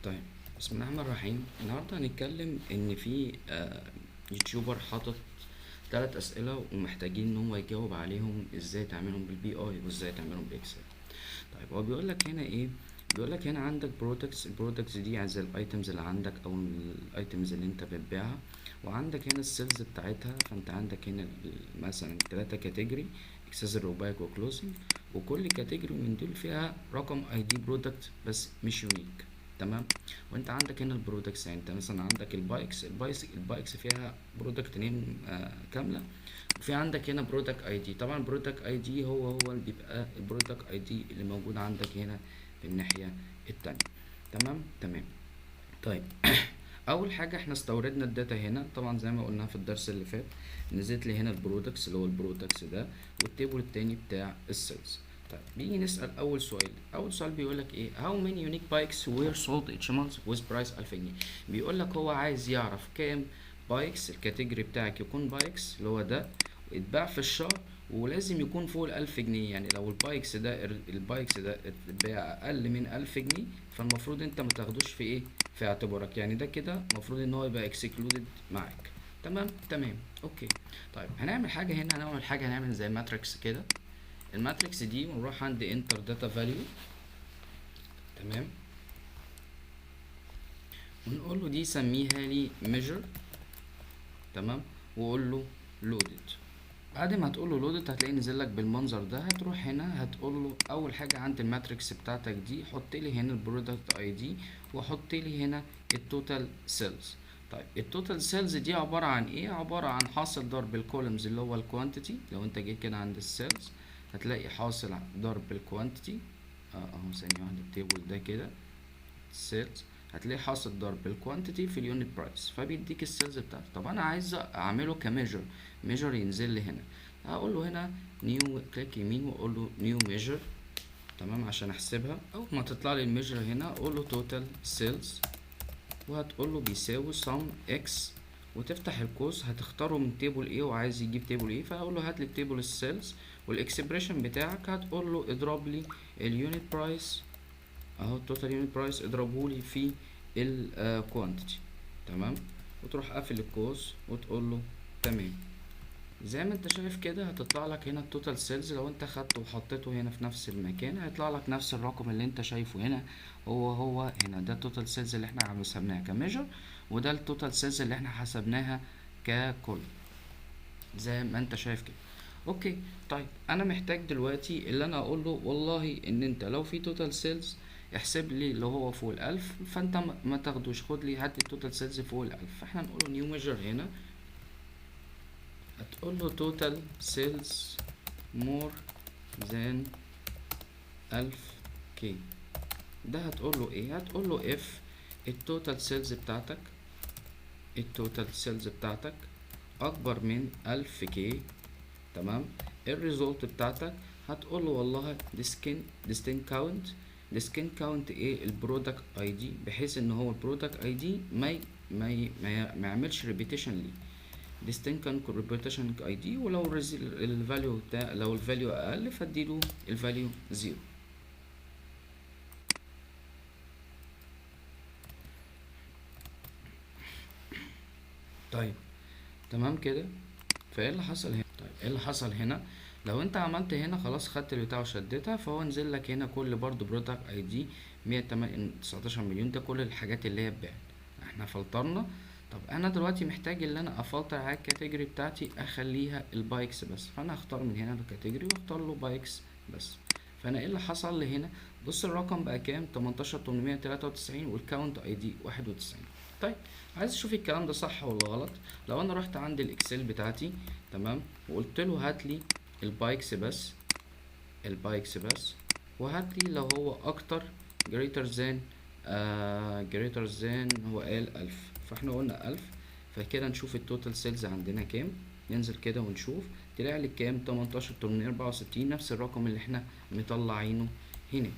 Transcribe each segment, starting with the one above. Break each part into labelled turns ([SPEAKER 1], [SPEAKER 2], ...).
[SPEAKER 1] طيب، بسم الله الرحمن الرحيم. النهارده هنتكلم ان في يوتيوبر حاطط 3 اسئله ومحتاجين ان هو يجاوب عليهم، ازاي تعملهم بالبي اي وازاي تعملهم باكسل. طيب، هو بيقول لك هنا ايه؟ بيقول لك هنا عندك البرودكتس دي زي الايتمز اللي عندك او الايتمز اللي انت بتبيعها، وعندك هنا السيلز بتاعتها. فانت عندك هنا مثلا 3 كاتيجوري: اكسسوري وبايك وكلوزنج، وكل كاتيجوري من دول فيها رقم اي دي برودكت بس مش يونيك. تمام. وانت عندك هنا البرودكتس، يعني انت مثلا عندك البايكس فيها برودكت نيم كامله، وفي عندك هنا برودكت اي دي. طبعا البرودكت اي دي هو اللي بيبقى البرودكت اي دي اللي موجود عندك هنا في الناحيه التانية. تمام. طيب اول حاجه احنا استوردنا الداتا هنا، طبعا زي ما قلنا في الدرس اللي فات. نزلت لي هنا البرودكتس اللي هو البرودكتس ده، والتيبل التاني بتاع السيلز. طيب، نيجي نسال اول سؤال بيقول لك ايه: how many unique bikes were sold each month with price 1000 جنيه. بيقول لك هو عايز يعرف كام بايكس، الكاتيجوري بتاعك يكون بايكس اللي هو ده، اتباع في الشهر، ولازم يكون فوق ال1000 جنيه. يعني لو البايكس ده اتباع اقل من 1000 جنيه، فالمفروض انت ما تاخدوش في ايه، في اعتبارك. يعني ده كده المفروض ان هو يبقى اكسكلودد معاك. تمام. اوكي. طيب، هنعمل زي ماتريكس كده. الماتريكس دي ونروح عند انتر داتا فاليو. تمام. ونقول له دي سميها لي measure. تمام. واقول له loaded. بعد ما هتقول له loaded هتلاقيه نزل لك بالمنظر ده. هتروح هنا هتقول له اول حاجه عند الماتريكس بتاعتك دي حط لي هنا البرودكت اي دي، وحط لي هنا التوتال سيلز. طيب، التوتال سيلز دي عباره عن ايه؟ عباره عن حاصل ضرب الكولومز اللي هو الكوانتيتي. لو انت جيت كده عند السيلز هتلاقي حاصل ضرب الكوانتيتي اهو. ثانيه واحده، التيبل ده كده سيلز، هتلاقي حاصل ضرب الكوانتيتي في اليونت برايس، فبيديك السيلز بتاعته. طب انا عايز اعمله ميجر ينزل لي هنا. هقول له هنا نيو، كليك يمين واقول له نيو ميجر. تمام، عشان احسبها. اول ما تطلع لي الميجر هنا اقول له توتال سيلز، وهتقول له بيساوي سم اكس، وتفتح القوس. هتختاره من تيبل ايه وعايز يجيب تيبل ايه، فاقول له هات لي تيبل السيلز، والاكسبريشن بتاعك هتقول له اضرب لي اليونت برايس اهو، التوتال يونت برايس اضربهولي في الكوانتيتي. تمام. وتروح قافل القوس وتقول له تمام. زي ما انت شايف كده هتطلع لك هنا التوتال سيلز. لو انت خدته وحطيته هنا في نفس المكان هيطلع لك نفس الرقم اللي انت شايفه هنا. هو هنا ده التوتال سيلز اللي احنا حسبناها كميجر، وده التوتال سيلز اللي احنا حسبناها ككل، زي ما انت شايف كده. اوكي. طيب، انا محتاج دلوقتي اللي انا اقول له والله ان انت لو في توتال سيلز احسب لي اللي هو فوق الالف، فانت ما تاخدوش، خد لي هات التوتال سيلز فوق الالف. فاحنا نقول له نيو ميجر هنا، هتقول له توتال سيلز مور ذان 1000 كي. ده هتقول له ايه؟ هتقول له اف التوتال سيلز بتاعتك اكبر من 1000 كي. تمام. الريزولت بتاعتك هتقول له والله ديسكين كاونت ايه؟ البرودكت اي دي، بحيث ان هو البرودكت اي دي ما يعملش ريبيتيشن ليه. distinct repetition اي دي، ولو الفاليو بتاع، لو الفاليو اقل فاديله الفاليو 0. طيب، تمام كده. فايه اللي حصل هنا؟ طيب، ايه اللي حصل هنا؟ لو انت عملت هنا خلاص خدت البتاع وشدتها، فهو نزل لك هنا كل برضو برودكت اي دي 119 مليون. ده كل الحاجات اللي هي اتباعت، احنا فلترنا. طب انا دلوقتي محتاج ان انا افلتر على الكاتيجوري بتاعتي اخليها البايكس بس، فانا هختار من هنا الكاتيجوري واختار له بايكس بس. فانا ايه اللي حصل لي هنا؟ بص الرقم بقى كام؟ 18893 والكاونت اي دي 91. طيب، عايز اشوف الكلام ده صح ولا غلط. لو انا رحت عند الاكسل بتاعتي، تمام، وقلت له هات لي البايكس بس، وهات لي لو هو اكتر greater than هو قال 1000، فاحنا قلنا 1000. فكده نشوف التوتال سيلز عندنا كام. ننزل كده ونشوف، طلع لي كام؟ 18864، نفس الرقم اللي احنا مطلعينه هناك.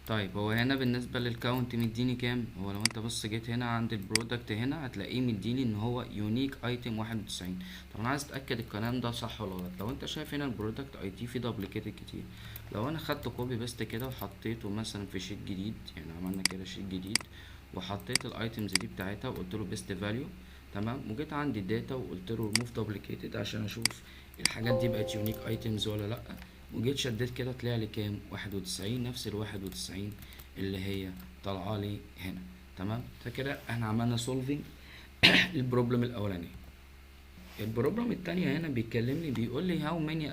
[SPEAKER 1] طيب، هو هنا بالنسبة للكاونت مديني كام؟ هو لو انت بص جيت هنا عند البرودكت هنا هتلاقيه مديني ان هو يونيك ايتم 91. طب انا عايز اتأكد الكلام ده صح ولا غلط. لو انت شايف هنا البرودكت اي دي فيه دبليكيتد كتير، لو انا خدت كوبي بيست كده وحطيته مثلا في شيت جديد، يعني عملنا كده شيت جديد وحطيت الايتمز دي بتاعتها وقلت له بيست فاليو، تمام. وجيت عندي الداتا وقلت له ريموف دوبليكيتد عشان اشوف الحاجات دي بقت يونيك ايتمز ولا لا. وجيت شديت كده طلع لي كام؟ 91، نفس ال 91 اللي هي طالعه لي هنا، تمام. فكده احنا عملنا سولفينج البروبلم الاولانيه. البروجرام التانية هنا بيكلمني بيقول لي هاو ماني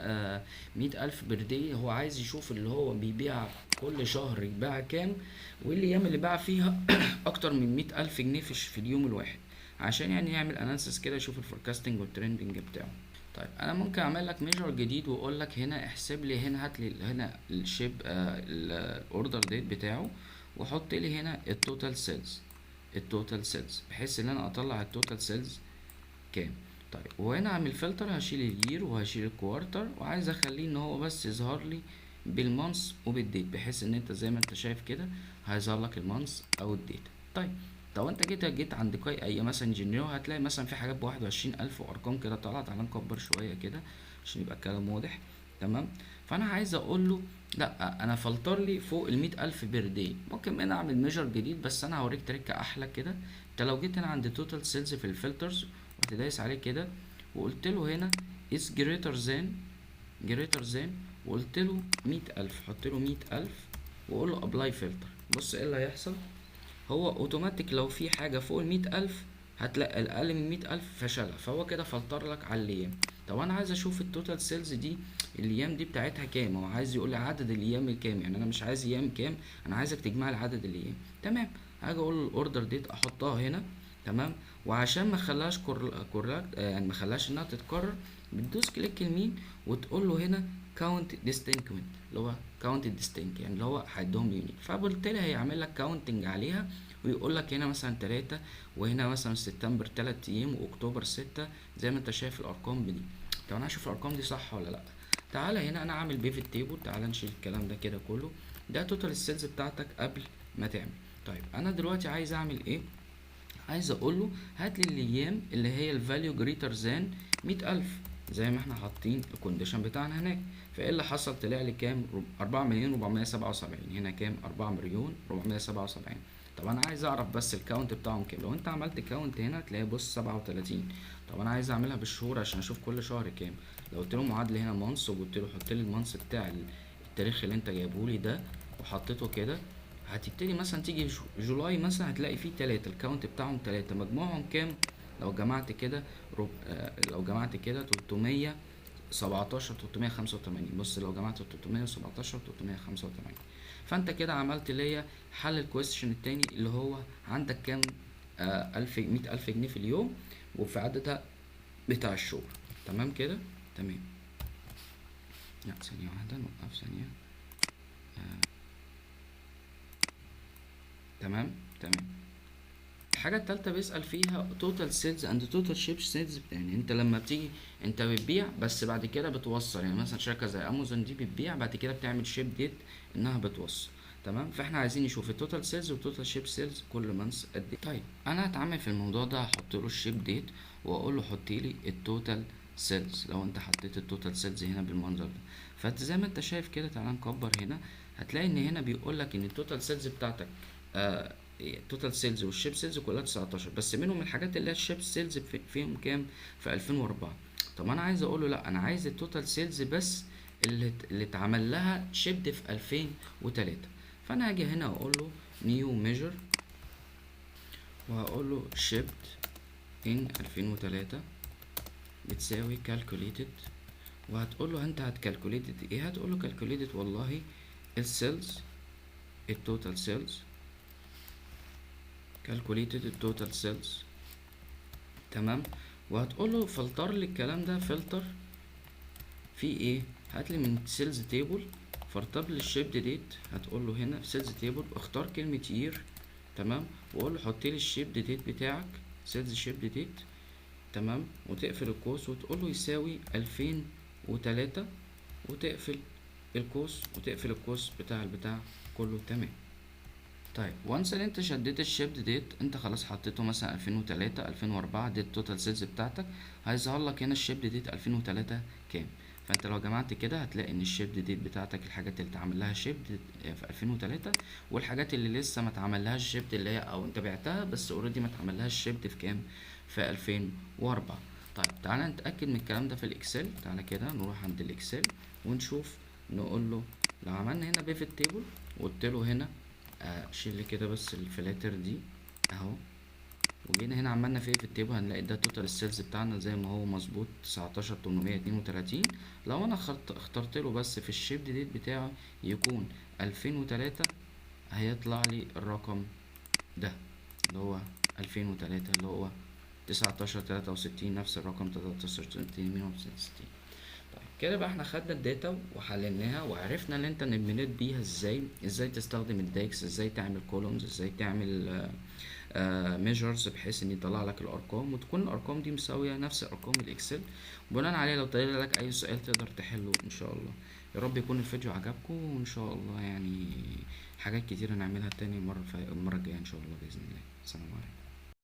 [SPEAKER 1] 100,000 بير. هو عايز يشوف اللي هو بيبيع كل شهر يبيع كام، وايه الايام اللي باع فيها اكتر من 100,000 جنيه في اليوم الواحد، عشان يعني يعمل اناليسيس كده يشوف الفوركاستنج والترندنج بتاعه. طيب انا ممكن اعمل لك ميجر جديد واقول لك هنا احسب لي هنا، هات لي هنا الشيب الاوردر ديت بتاعه، وحط لي هنا التوتال سيلز، التوتال سيلز، بحيث ان انا اطلع التوتال سيلز كام. طيب وهنا اعمل فلتر، هشيل الير وهشيل الكوارتر، وعايز اخليه ان هو بس يظهر لي بالمانس وبالديت، بحيث ان انت زي ما انت شايف كده هيظهر لك المانس او الديت. طيب لو انت جيت عند اي مثلا جنريو، هتلاقي مثلا في حاجات ب21,000 وارقام كده طالعه. تعالى نكبر شويه كده عشان يبقى الكلام واضح، تمام. فانا عايز اقول له لا، انا فلتر لي فوق ال100,000 بير داي. ممكن انا اعمل ميجر جديد، بس انا هوريك تريكه احلى كده. انت لو جيت هنا عند توتال سيلز في الفلترز وهتدايس عليه كده وقلت له هنا is greater than وقلت له 100,000، حط له 100,000 وقول له apply filter. بص ايه اللي هيحصل، هو اوتوماتيك لو في حاجة فوق ال100,000 هتلاقي الأقل من 100,000 فشلها، فهو كده فلتر لك على الأيام. طب أنا عايز أشوف التوتال سيلز دي الأيام دي بتاعتها كام، هو عايز يقول لي عدد الأيام الكام، يعني أنا مش عايز أيام كام، أنا عايزك تجمع لي عدد الأيام، تمام. هاجي أقول له الأوردر ديت أحطها هنا، تمام. وعشان ما خلاش يعني ما خلاش انها تتكرر، بتدوس كليك يمين وتقول له هنا كاونت ديستنكمنت، اللي هو كاونت ديستنك، يعني اللي هو هيديهم يونيك. فبالتالي هيعمل لك كاونتنج عليها ويقول لك هنا مثلا 3، وهنا مثلا سبتمبر 3 ايام، واكتوبر 6، زي ما انت شايف الارقام دي. طب انا هشوف الارقام دي صح ولا لا. تعالى هنا انا عامل بيفت تيبل، تعالى نشيل الكلام ده كده كله، ده توتال السيلز بتاعتك قبل ما تعمل. طيب انا دلوقتي عايز اعمل ايه، عايز اقول له هات لي الايام اللي هي الفاليو جريتر ذان 100,000 زي ما احنا حاطين الكونديشن بتاعنا هناك. فايه اللي حصل، طلع لي كام؟ 4,477,000. هنا كام؟ 4,477,000. طب انا عايز اعرف بس الكاونت بتاعهم كام. لو انت عملت كاونت هنا تلاقي بص 37. طب انا عايز اعملها بالشهور عشان اشوف كل شهر كام. لو قلت له معادله هنا مانس، وقلت له حط لي المانس بتاع التاريخ اللي انت جايبه لي ده وحطيته كده، هتبتدي مثلا تيجي جولاي مثلا هتلاقي فيه 3، الكاونت بتاعهم 3، مجموعهم كام؟ لو جمعت كده لو جمعت كده 317 385. بص لو جمعت 317 385. فانت كده عملت ليا حل الكويستشن التاني اللي هو عندك كام؟ 100,000 جنيه في اليوم وفي عددها بتاع الشهور، تمام كده، تمام. لا ثانية واحدة، نوقف ثانية. تمام. الحاجة التالتة بيسأل فيها total sales and total ship sales. يعني انت لما بتيجي انت بتبيع بس بعد كده بتوصل، يعني مثلا شركة زي امازون دي بتبيع بعد كده بتعمل شيب ديت انها بتوصل، تمام. فاحنا عايزين نشوف التوتال سيلز والتوتال شيب سيلز كل مانث قد ايه. طيب انا هتعامل في الموضوع ده، هحط له الشيب ديت واقول له حط لي التوتال سيلز. لو انت حطيت التوتال سيلز هنا بالمنظر ده، فانت زي ما انت شايف كده، تعالى نكبر هنا، هتلاقي ان هنا بيقول لك ان التوتال سيلز بتاعتك التوتال سيلز والشيب سيلز كلها 19، بس منهم الحاجات اللي هي الشيب سيلز فيهم كام؟ في 2004. طب انا عايز اقول له لا، انا عايز التوتال سيلز بس اللي اتعمل لها شيبد في 2003. فانا هاجي هنا اقول له نيو ميجر، وهقول له شيبد ان 2003 بتساوي calculated، وهتقول له انت هتكالكوليتد ايه، هتقول له calculated والله السيلز، التوتال سيلز، calculated التوتال سيلز، تمام. وهتقول له فلتر لي الكلام ده، فلتر في ايه، هات لي من سيلز تيبل، فلتر لي الشيبد ديت. هتقول له هنا في سيلز تيبل اختار كلمة يير، تمام، وقول له حط لي الشيبد ديت بتاعك، سيلز شيبد ديت، تمام. وتقفل القوس وتقول له يساوي 2003 وتقفل القوس وتقفل القوس بتاع البتاع كله، تمام. طيب وانس ان انت شديت الشيبد ديت، انت خلاص حطيته مثلا 2003 2004 دي التوتال سيلز بتاعتك، هيظهر لك هنا الشيبد ديت 2003 كام. فانت لو جمعت كده هتلاقي ان الشيبد ديت بتاعتك الحاجات اللي اتعمل لها شيبد في 2003، والحاجات اللي لسه ما اتعملهاش شيبد اللي هي او انت بعتها بس اوريدي ما اتعملهاش شيبد في كام، في 2004. طيب تعالى نتاكد من الكلام ده في الاكسل. تعالى كده نروح عند الاكسل ونشوف، نقول له لو عملنا هنا بيفت تيبل وقلت له هنا شيل لي كده بس الفلاتر دي اهو، وجينا هنا عملنا في التيبل هنلاقي ده توتال السيلز بتاعنا زي ما هو مظبوط 19832. لو انا اخترت له بس في الشيب ديت بتاعه يكون 2003، هيطلع لي الرقم ده اللي هو 2003 اللي هو 1963، نفس الرقم 1963. طيب كده بقى احنا خدنا الداتا وحللناها وعرفنا ان انت نبنيت بيها ازاي تستخدم الداكس، ازاي تعمل كولومز، ازاي تعمل ميجرز بحيث ان يطلع لك الارقام وتكون الارقام دي مساويه نفس ارقام الاكسل. بناء عليه لو طلع لك اي سؤال تقدر تحله ان شاء الله. يا رب يكون الفيديو عجبكم، وان شاء الله يعني حاجات كتيره نعملها تاني المره الجايه ان شاء الله باذن الله. السلام عليكم.